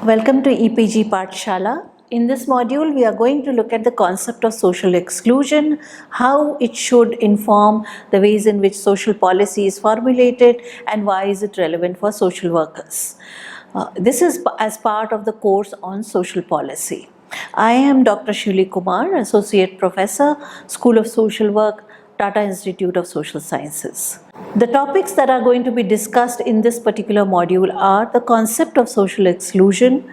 Welcome to EPG Pathshala. In this module, we are going to look at the concept of social exclusion, how it should inform the ways in which social policy is formulated, and why is it relevant for social workers. This is as part of the course on social policy. I am Dr. Shuli Kumar, Associate Professor, School of Social Work, Tata Institute of Social Sciences. The topics that are going to be discussed in this particular module are the concept of social exclusion,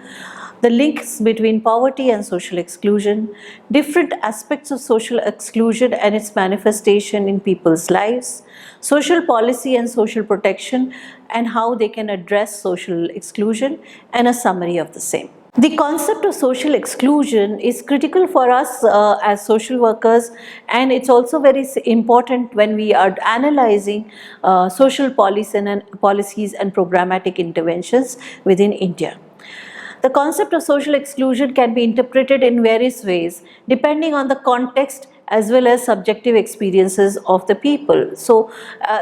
the links between poverty and social exclusion, different aspects of social exclusion and its manifestation in people's lives, social policy and social protection and how they can address social exclusion, and a summary of the same. The concept of social exclusion is critical for us as social workers, and it's also very important when we are analyzing social policies and programmatic interventions within India. The concept of social exclusion can be interpreted in various ways depending on the context as well as subjective experiences of the people. So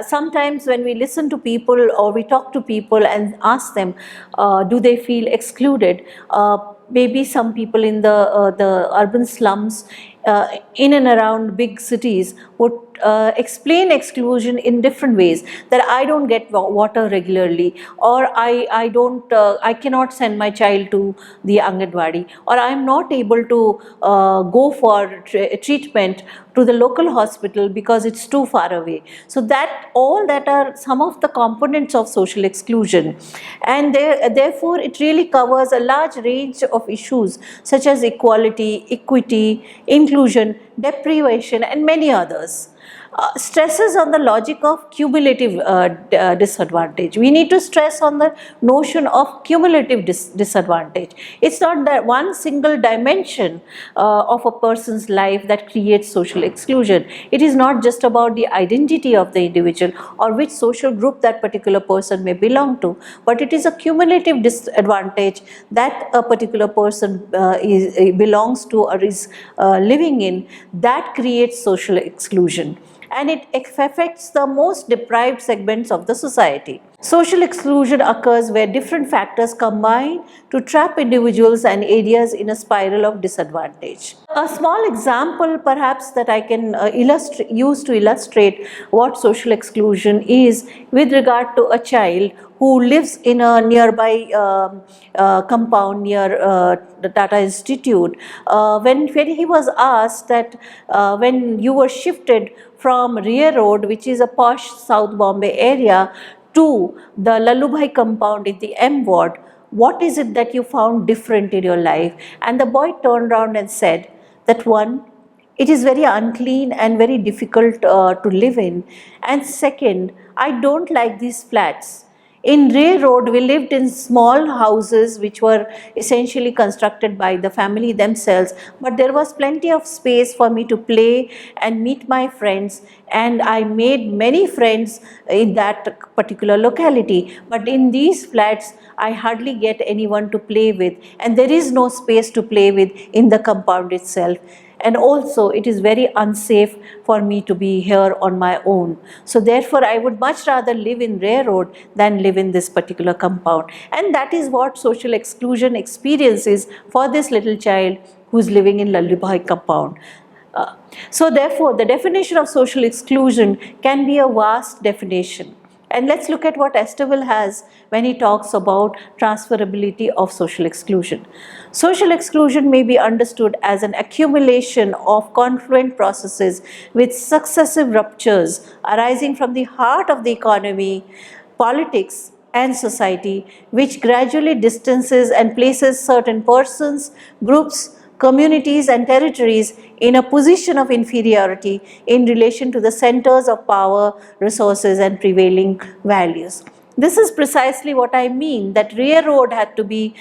sometimes when we listen to people or we talk to people and ask them, do they feel excluded? Maybe some people in the urban slums in and around big cities would explain exclusion in different ways, that I don't get water regularly, or I cannot send my child to the Anganwadi, or I am not able to go for treatment to the local hospital because it's too far away. So that all that are some of the components of social exclusion, and therefore it really covers a large range of issues such as equality, equity, inclusion, deprivation and many others. Stresses on the logic of cumulative disadvantage. We need to stress on the notion of cumulative disadvantage. It's not that one single dimension of a person's life that creates social exclusion. It is not just about the identity of the individual or which social group that particular person may belong to, but it is a cumulative disadvantage that a particular person belongs to or is living in that creates social exclusion. And it affects the most deprived segments of the society. Social exclusion occurs where different factors combine to trap individuals and areas in a spiral of disadvantage. A small example perhaps that I can use to illustrate what social exclusion is with regard to a child who lives in a nearby compound near the Tata Institute. When he was asked that when you were shifted from Rear Road, which is a posh South Bombay area, to the Lalubhai compound in the M ward, what is it that you found different in your life? And the boy turned around and said that one, it is very unclean and very difficult to live in, and second, I don't like these flats. In Ray Road, we lived in small houses which were essentially constructed by the family themselves, but there was plenty of space for me to play and meet my friends, and I made many friends in that particular locality. But in these flats, I hardly get anyone to play with, and there is no space to play with in the compound itself. And also it is very unsafe for me to be here on my own. So therefore I would much rather live in Ray Road than live in this particular compound. And that is what social exclusion experience is for this little child who is living in Lalubhai compound. So therefore the definition of social exclusion can be a vast definition. And let's look at what Esteville has when he talks about transferability of social exclusion. Social exclusion may be understood as an accumulation of confluent processes with successive ruptures arising from the heart of the economy, politics, and society, which gradually distances and places certain persons, groups, communities and territories in a position of inferiority in relation to the centers of power, resources and prevailing values. This is precisely what I mean, that Rear Road had to be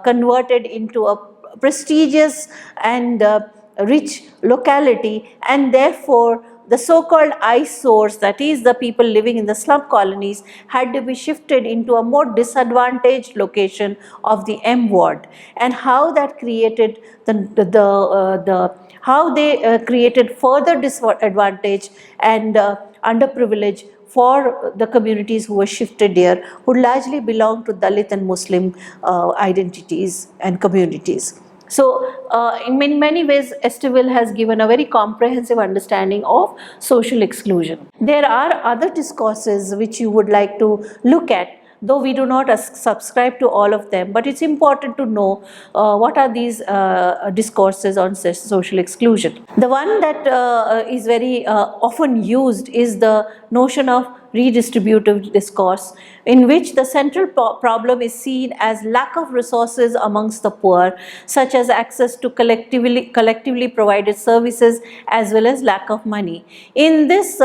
converted into a prestigious and rich locality, and therefore the so-called eyesores, that is the people living in the slum colonies, had to be shifted into a more disadvantaged location of the M ward, and how that created how they created further disadvantage and underprivilege for the communities who were shifted here, who largely belong to Dalit and Muslim identities and communities. So, in many ways, Estiville has given a very comprehensive understanding of social exclusion. There are other discourses which you would like to look at, though we do not subscribe to all of them, but it's important to know what are these discourses on social exclusion. The one that is very often used is the notion of redistributive discourse, in which the central problem is seen as lack of resources amongst the poor, such as access to collectively provided services as well as lack of money. In this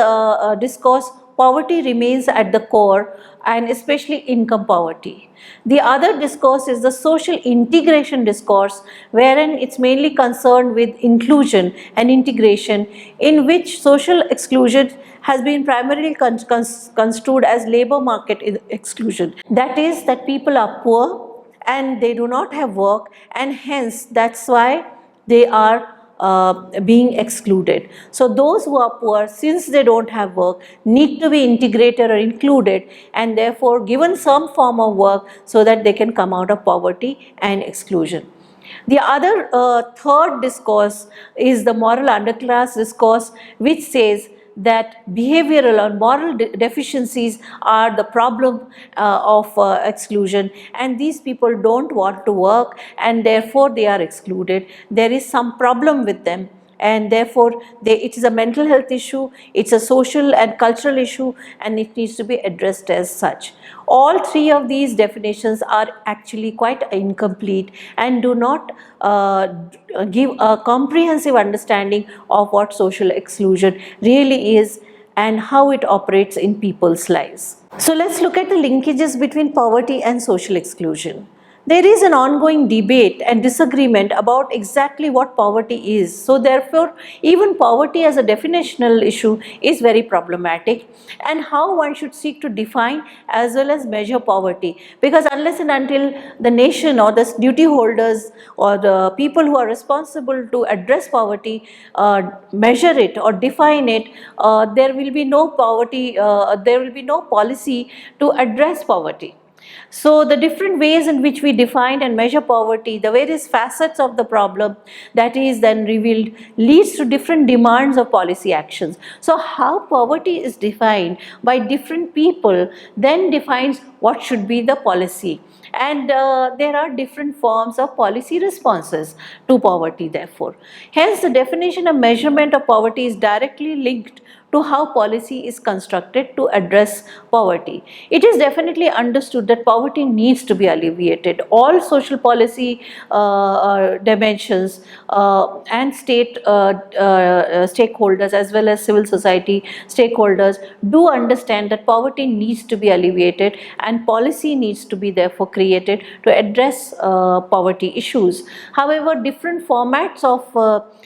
discourse, poverty remains at the core, and especially income poverty. The other discourse is the social integration discourse, wherein it's mainly concerned with inclusion and integration, in which social exclusion has been primarily construed as labor market exclusion. That is, that people are poor and they do not have work, and hence that's why they are being excluded. So those who are poor, since they don't have work, need to be integrated or included, and therefore given some form of work so that they can come out of poverty and exclusion. The other third discourse is the moral underclass discourse, which says that behavioral or moral deficiencies are the problem of exclusion, and these people don't want to work and therefore they are excluded. There is some problem with them, and therefore it is a mental health issue, it's a social and cultural issue, and it needs to be addressed as such. All three of these definitions are actually quite incomplete and do not give a comprehensive understanding of what social exclusion really is and how it operates in people's lives. So let's look at the linkages between poverty and social exclusion. There is an ongoing debate and disagreement about exactly what poverty is. So therefore, even poverty as a definitional issue is very problematic, and how one should seek to define as well as measure poverty. Because unless and until the nation or the duty holders or the people who are responsible to address poverty measure it or define it, there will be no poverty, there will be no policy to address poverty. So the different ways in which we define and measure poverty, the various facets of the problem that is then revealed, leads to different demands of policy actions. So how poverty is defined by different people then defines what should be the policy. And there are different forms of policy responses to poverty therefore. Hence the definition of measurement of poverty is directly linked to how policy is constructed to address poverty. It is definitely understood that poverty needs to be alleviated. All social policy dimensions and state stakeholders as well as civil society stakeholders do understand that poverty needs to be alleviated, and policy needs to be therefore created to address poverty issues. However, different formats of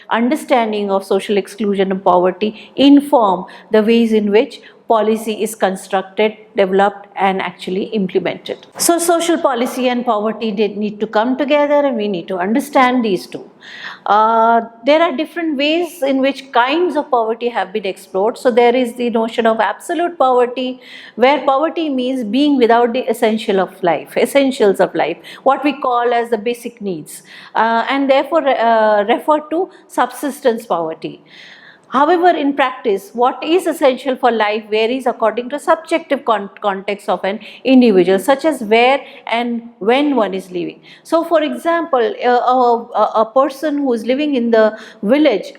understanding of social exclusion and poverty inform the ways in which policy is constructed, developed and actually implemented. So social policy and poverty need to come together, and we need to understand these two. There are different ways in which kinds of poverty have been explored. So there is the notion of absolute poverty, where poverty means being without the essentials of life, what we call as the basic needs, and therefore refer to subsistence poverty. However, in practice, what is essential for life varies according to subjective context of an individual, such as where and when one is living. So, for example, a person who is living in the village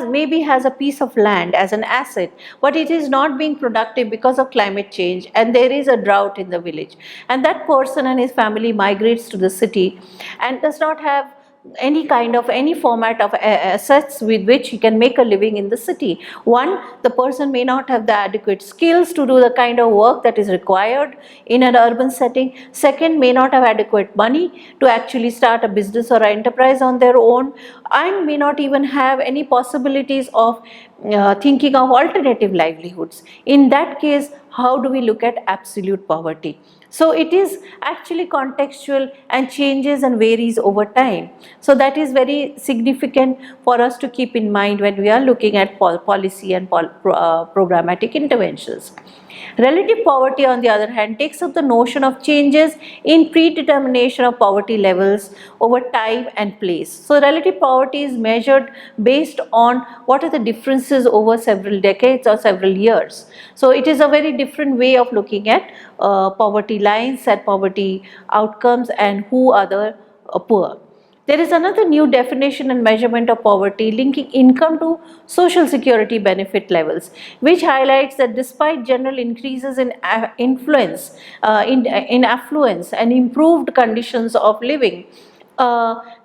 maybe has a piece of land as an asset, but it is not being productive because of climate change, and there is a drought in the village. And that person and his family migrates to the city and does not have any format of assets with which he can make a living in the city. One, the person may not have the adequate skills to do the kind of work that is required in an urban setting. Second, may not have adequate money to actually start a business or an enterprise on their own, and may not even have any possibilities of thinking of alternative livelihoods. In that case, how do we look at absolute poverty? So it is actually contextual and changes and varies over time. So that is very significant for us to keep in mind when we are looking at policy and programmatic interventions. Relative poverty, on the other hand, takes up the notion of changes in predetermination of poverty levels over time and place. So relative poverty is measured based on what are the differences over several decades or several years. So it is a very different way of looking at poverty lines and poverty outcomes and who are the poor. There is another new definition and measurement of poverty linking income to social security benefit levels, which highlights that despite general increases in in affluence and improved conditions of living,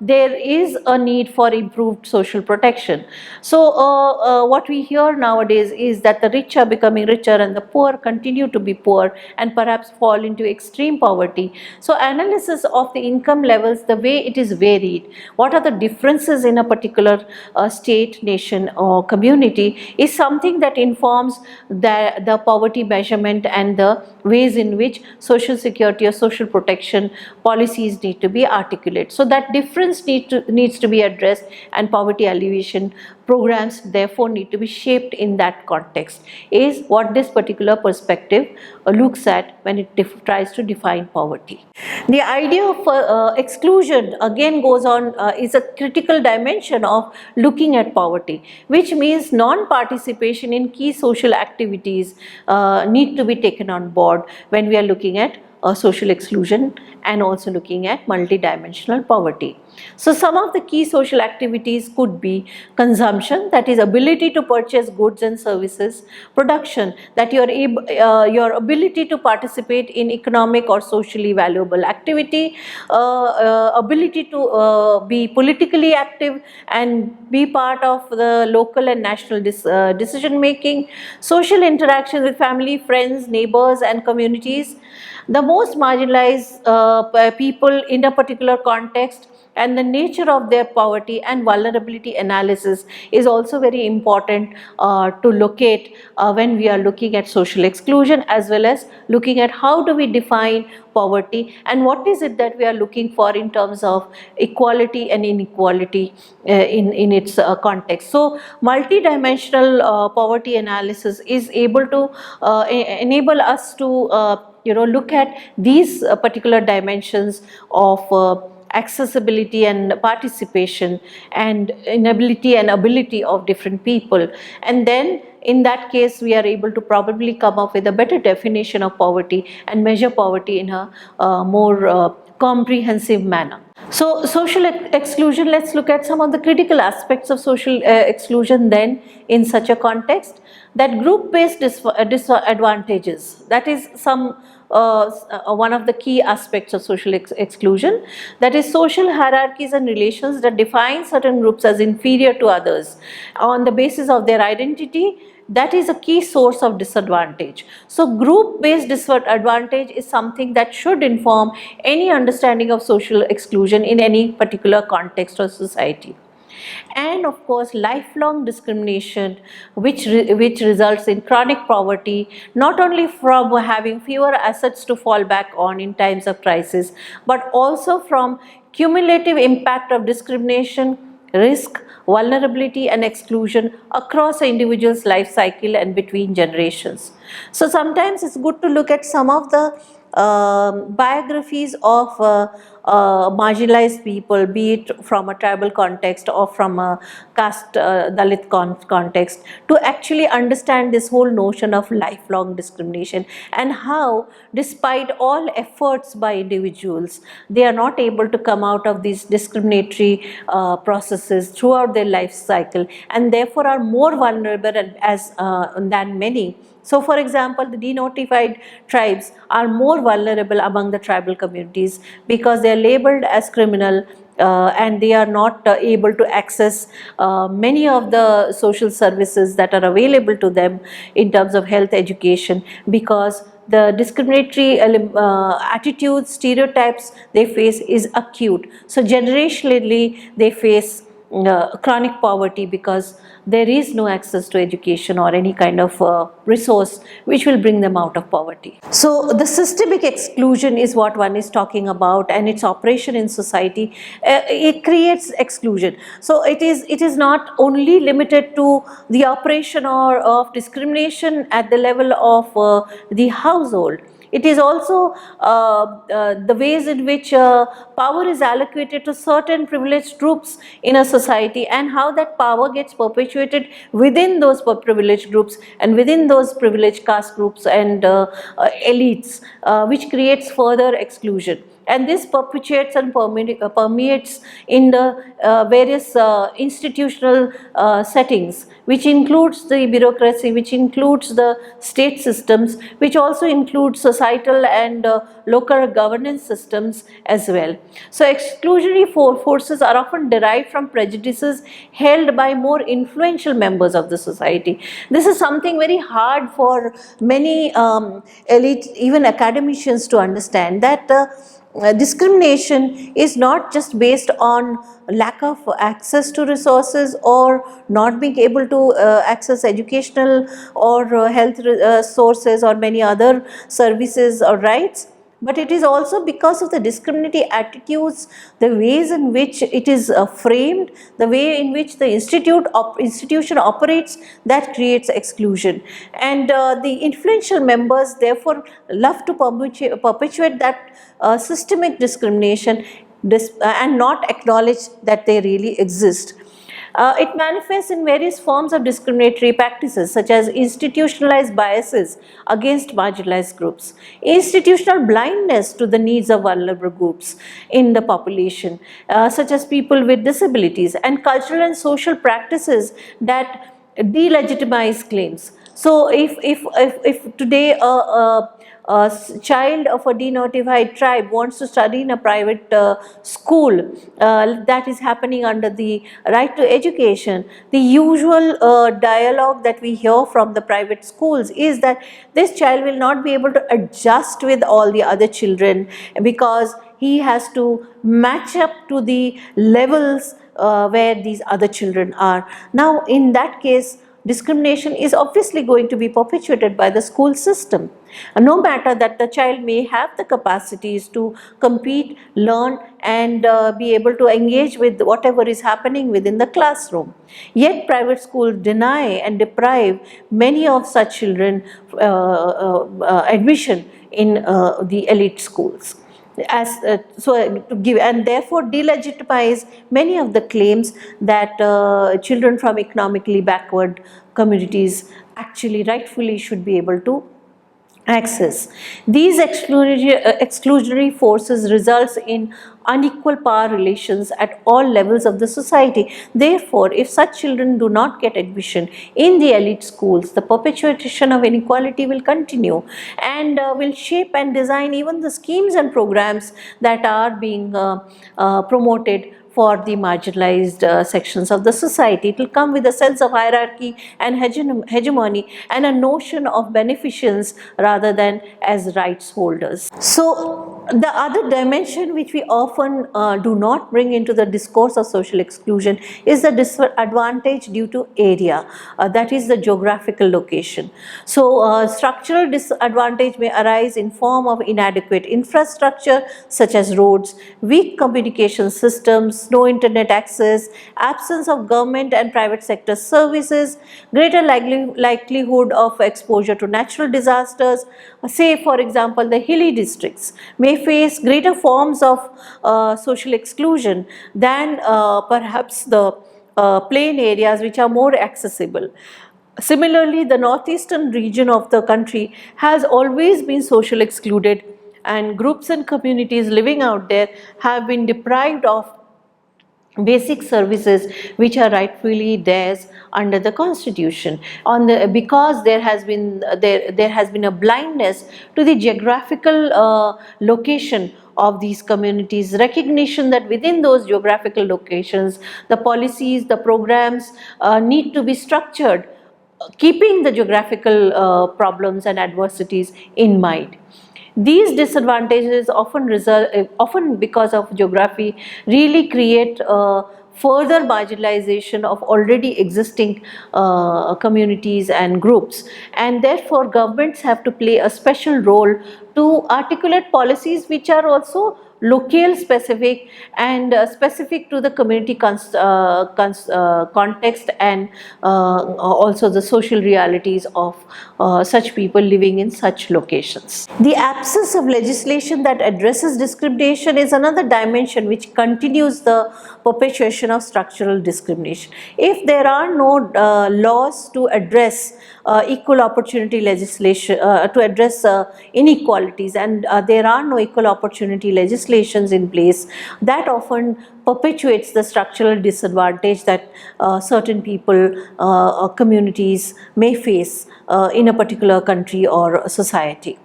there is a need for improved social protection. So what we hear nowadays is that the rich are becoming richer and the poor continue to be poor and perhaps fall into extreme poverty. So analysis of the income levels, the way it is varied, what are the differences in a particular state, nation or community, is something that informs the poverty measurement and the ways in which social security or social protection policies need to be articulated. So that difference needs to be addressed, and poverty alleviation programs therefore need to be shaped in that context, is what this particular perspective looks at when it tries to define poverty. The idea of exclusion again goes on, is a critical dimension of looking at poverty, which means non-participation in key social activities need to be taken on board when we are looking at social exclusion and also looking at multidimensional poverty. So some of the key social activities could be consumption, that is ability to purchase goods and services; production, that your ability to participate in economic or socially valuable activity; ability to be politically active and be part of the local and national decision making; social interaction with family, friends, neighbors and communities; the most marginalized people in a particular context, and the nature of their poverty and vulnerability analysis is also very important to locate when we are looking at social exclusion, as well as looking at how do we define poverty and what is it that we are looking for in terms of equality and inequality in its context. So multidimensional poverty analysis is able to enable us to look at these particular dimensions of accessibility and participation and inability and ability of different people, and then in that case we are able to probably come up with a better definition of poverty and measure poverty in a more comprehensive manner. So social exclusion, let's look at some of the critical aspects of social exclusion then in such a context. That group-based disadvantages, that is one of the key aspects of social exclusion, that is social hierarchies and relations that define certain groups as inferior to others on the basis of their identity. That is a key source of disadvantage. So group-based disadvantage is something that should inform any understanding of social exclusion in any particular context or society. And of course, lifelong discrimination, which results in chronic poverty, not only from having fewer assets to fall back on in times of crisis, but also from cumulative impact of discrimination, risk, vulnerability and exclusion across an individual's life cycle and between generations. So sometimes it's good to look at some of the biographies of marginalized people, be it from a tribal context or from a caste Dalit context, to actually understand this whole notion of lifelong discrimination and how, despite all efforts by individuals, they are not able to come out of these discriminatory processes throughout their life cycle, and therefore are more vulnerable than many. So for example, the denotified tribes are more vulnerable among the tribal communities because they are labeled as criminal and they are not able to access many of the social services that are available to them in terms of health, education, because the discriminatory attitudes, stereotypes they face is acute. So generationally they face chronic poverty, because there is no access to education or any kind of resource which will bring them out of poverty. So the systemic exclusion is what one is talking about, and its operation in society, it creates exclusion. So it is not only limited to the operation or of discrimination at the level of the household. It is also the ways in which power is allocated to certain privileged groups in a society, and how that power gets perpetuated within those privileged groups and within those privileged caste groups and elites, which creates further exclusion. And this perpetuates and permeates in the various institutional settings, which includes the bureaucracy, which includes the state systems, which also includes societal and local governance systems as well. So exclusionary forces are often derived from prejudices held by more influential members of the society. This is something very hard for many elite, even academicians, to understand, that discrimination is not just based on lack of access to resources or not being able to access educational or health sources or many other services or rights, but it is also because of the discriminatory attitudes, the ways in which it is framed, the way in which the institution operates, that creates exclusion. And the influential members therefore love to perpetuate that systemic discrimination and not acknowledge that they really exist. It manifests in various forms of discriminatory practices, such as institutionalized biases against marginalized groups, institutional blindness to the needs of vulnerable groups in the population, such as people with disabilities, and cultural and social practices that delegitimize claims. So if today a child of a denotified tribe wants to study in a private school that is happening under the right to education, the usual dialogue that we hear from the private schools is that this child will not be able to adjust with all the other children because he has to match up to the levels where these other children are. Now, in that case, discrimination is obviously going to be perpetuated by the school system. No matter that the child may have the capacities to compete, learn, and be able to engage with whatever is happening within the classroom. Yet private schools deny and deprive many of such children admission in the elite schools. To give, and therefore delegitimize many of the claims that children from economically backward communities actually rightfully should be able to access. These exclusionary forces results in unequal power relations at all levels of the society. Therefore, if such children do not get admission in the elite schools, the perpetuation of inequality will continue and will shape and design even the schemes and programs that are being promoted for the marginalized sections of the society. It will come with a sense of hierarchy and hegemony and a notion of beneficence rather than as rights holders. So the other dimension which we often do not bring into the discourse of social exclusion is the disadvantage due to area, that is the geographical location. So structural disadvantage may arise in form of inadequate infrastructure such as roads, weak communication systems, no internet access, absence of government and private sector services, greater likelihood of exposure to natural disasters. Say for example, the hilly districts may face greater forms of social exclusion than perhaps the plain areas which are more accessible. Similarly, the northeastern region of the country has always been social excluded, and groups and communities living out there have been deprived of basic services which are rightfully theirs under the constitution, because there has been a blindness to the geographical location of these communities, recognition that within those geographical locations the policies, the programs need to be structured keeping the geographical problems and adversities in mind. These disadvantages often because of geography really create further marginalization of already existing communities and groups. And therefore governments have to play a special role to articulate policies which are also locale specific and specific to the community context and also the social realities of such people living in such locations. The absence of legislation that addresses discrimination is another dimension which continues the perpetuation of structural discrimination. If there are no laws to address equal opportunity legislation, to address inequalities, and there are no equal opportunity legislations in place, that often perpetuates the structural disadvantage that certain people or communities may face in a particular country or society.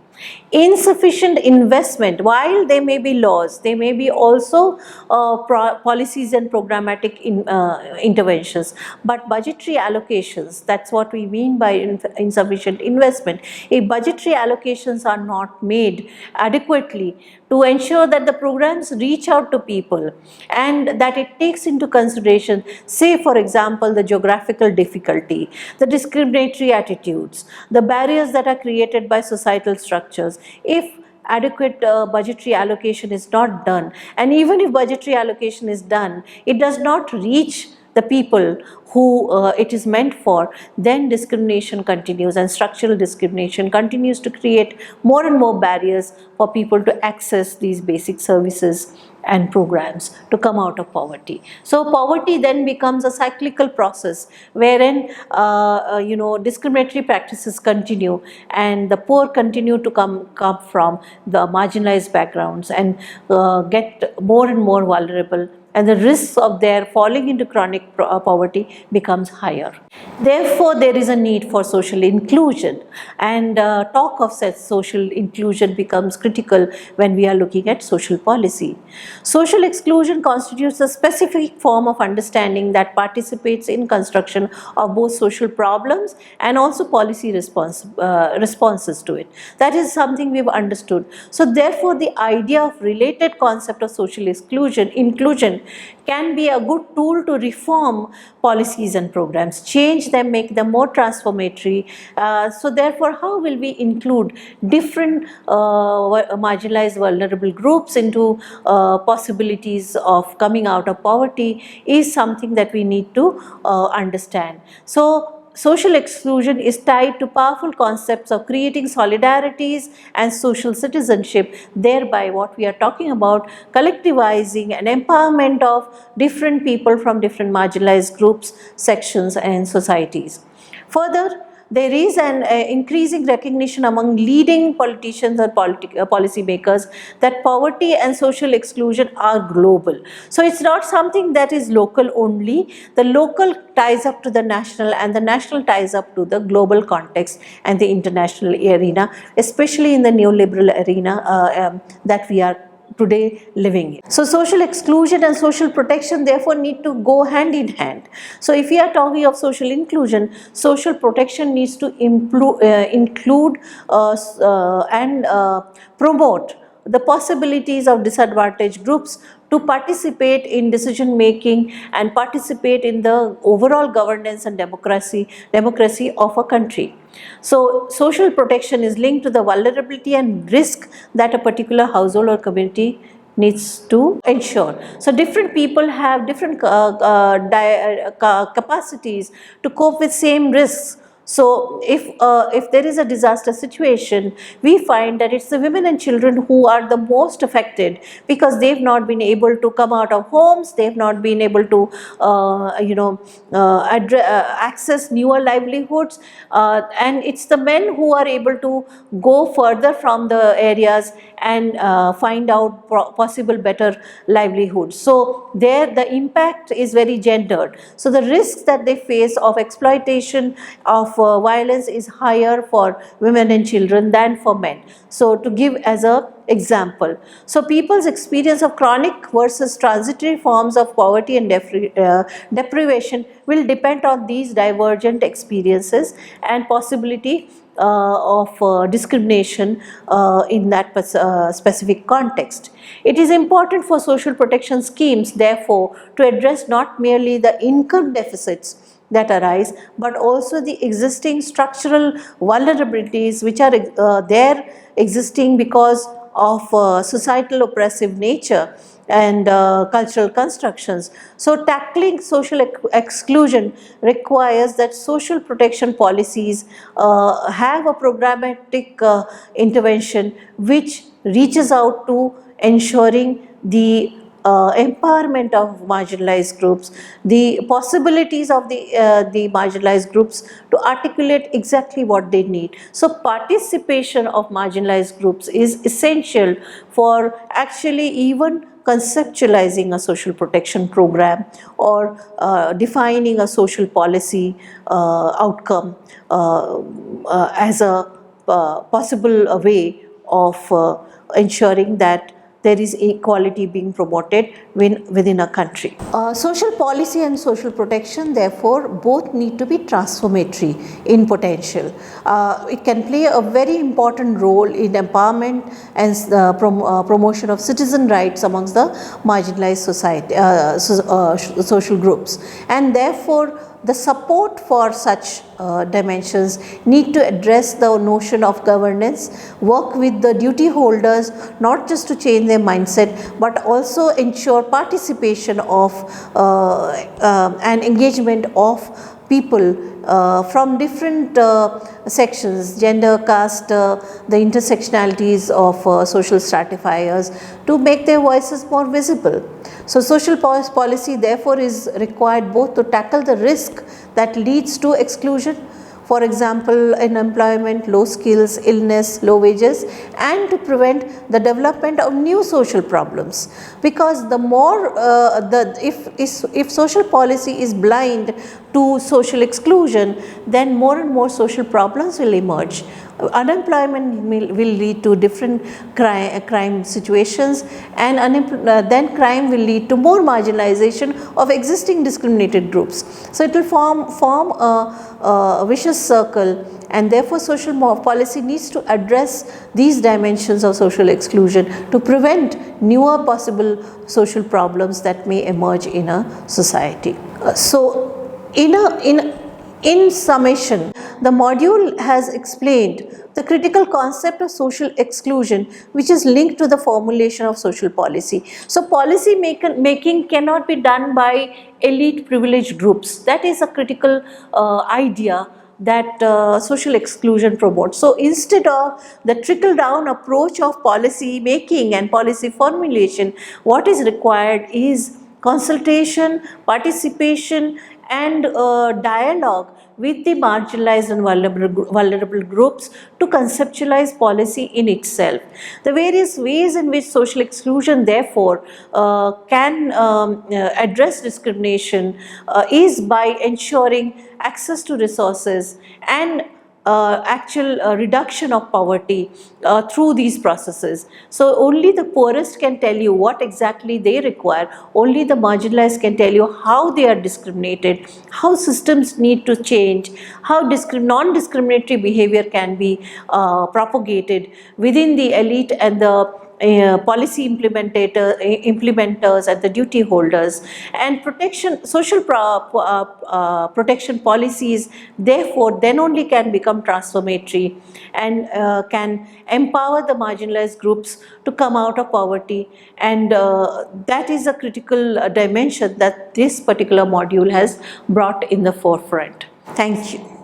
Insufficient investment, while there may be laws, there may be also policies and programmatic interventions, but budgetary allocations, that's what we mean by insufficient investment. If budgetary allocations are not made adequately to ensure that the programs reach out to people and that it takes into consideration, say for example, the geographical difficulty, the discriminatory attitudes, the barriers that are created by societal structures, if adequate budgetary allocation is not done, and even if budgetary allocation is done, it does not reach the people who it is meant for, then discrimination continues, and structural discrimination continues to create more and more barriers for people to access these basic services and programs to come out of poverty. So poverty then becomes a cyclical process wherein discriminatory practices continue and the poor continue to come from the marginalized backgrounds and get more and more vulnerable, and the risks of their falling into chronic poverty becomes higher. Therefore, there is a need for social inclusion, and talk of such social inclusion becomes critical when we are looking at social policy. Social exclusion constitutes a specific form of understanding that participates in construction of both social problems and also policy responses to it. That is something we have understood. So therefore, the idea of related concept of social inclusion can be a good tool to reform policies and programs, change them, make them more transformatory. So therefore, how will we include different marginalized vulnerable groups into possibilities of coming out of poverty is something that we need to understand. So social exclusion is tied to powerful concepts of creating solidarities and social citizenship, thereby what we are talking about, collectivizing and empowerment of different people from different marginalized groups, sections and societies. Further, there is an increasing recognition among leading politicians and policy makers that poverty and social exclusion are global. So it's not something that is local only. The local ties up to the national and the national ties up to the global context and the international arena, especially in the neoliberal arena that we are today living in. So social exclusion and social protection therefore need to go hand in hand. So if we are talking of social inclusion, social protection needs to include and promote the possibilities of disadvantaged groups to participate in decision making and participate in the overall governance and democracy of a country. So social protection is linked to the vulnerability and risk that a particular household or community needs to ensure. So different people have different capacities to cope with same risks. So if there is a disaster situation, we find that it's the women and children who are the most affected because they've not been able to come out of homes, they've not been able to access newer livelihoods, and it's the men who are able to go further from the areas and find out possible better livelihoods. So there the impact is very gendered. So the risks that they face of exploitation, of violence is higher for women and children than for men. So to give as a example, so people's experience of chronic versus transitory forms of poverty and deprivation will depend on these divergent experiences and possibility of discrimination in that specific context. It is important for social protection schemes, therefore, to address not merely the income deficits that arise, but also the existing structural vulnerabilities which are there existing because of societal oppressive nature and cultural constructions. So tackling social exclusion requires that social protection policies have a programmatic intervention which reaches out to ensuring the empowerment of marginalized groups, the possibilities of the marginalized groups to articulate exactly what they need. So participation of marginalized groups is essential for actually even conceptualizing a social protection program or defining a social policy outcome as a possible way of ensuring that there is equality being promoted within a country. Social policy and social protection, therefore, both need to be transformatory in potential. It can play a very important role in empowerment and promotion of citizen rights amongst the marginalized society, social groups, and therefore the support for such dimensions need to address the notion of governance, work with the duty holders not just to change their mindset but also ensure participation of and engagement of people from different sections, gender, caste, the intersectionalities of social stratifiers, to make their voices more visible. So social policy therefore is required both to tackle the risk that leads to exclusion, for example unemployment, low skills, illness, low wages, and to prevent the development of new social problems. Because the more if social policy is blind to social exclusion, then more and more social problems will emerge. Unemployment will lead to different crime situations, and then crime will lead to more marginalization of existing discriminated groups. So it will form a vicious circle, and therefore social policy needs to address these dimensions of social exclusion to prevent newer possible social problems that may emerge in a society. So in summation, the module has explained the critical concept of social exclusion, which is linked to the formulation of social policy. So policy making cannot be done by elite privileged groups. That is a critical idea that social exclusion promotes. So instead of the trickle down approach of policy making and policy formulation, what is required is consultation, participation, and dialogue with the marginalized and vulnerable groups to conceptualize policy in itself. The various ways in which social exclusion therefore can address discrimination is by ensuring access to resources and actual reduction of poverty through these processes. So only the poorest can tell you what exactly they require, only the marginalized can tell you how they are discriminated, how systems need to change, how non-discriminatory behavior can be propagated within the elite and the policy implementers and the duty holders. And social protection policies therefore then only can become transformatory and can empower the marginalized groups to come out of poverty, and that is a critical dimension that this particular module has brought in the forefront. Thank you.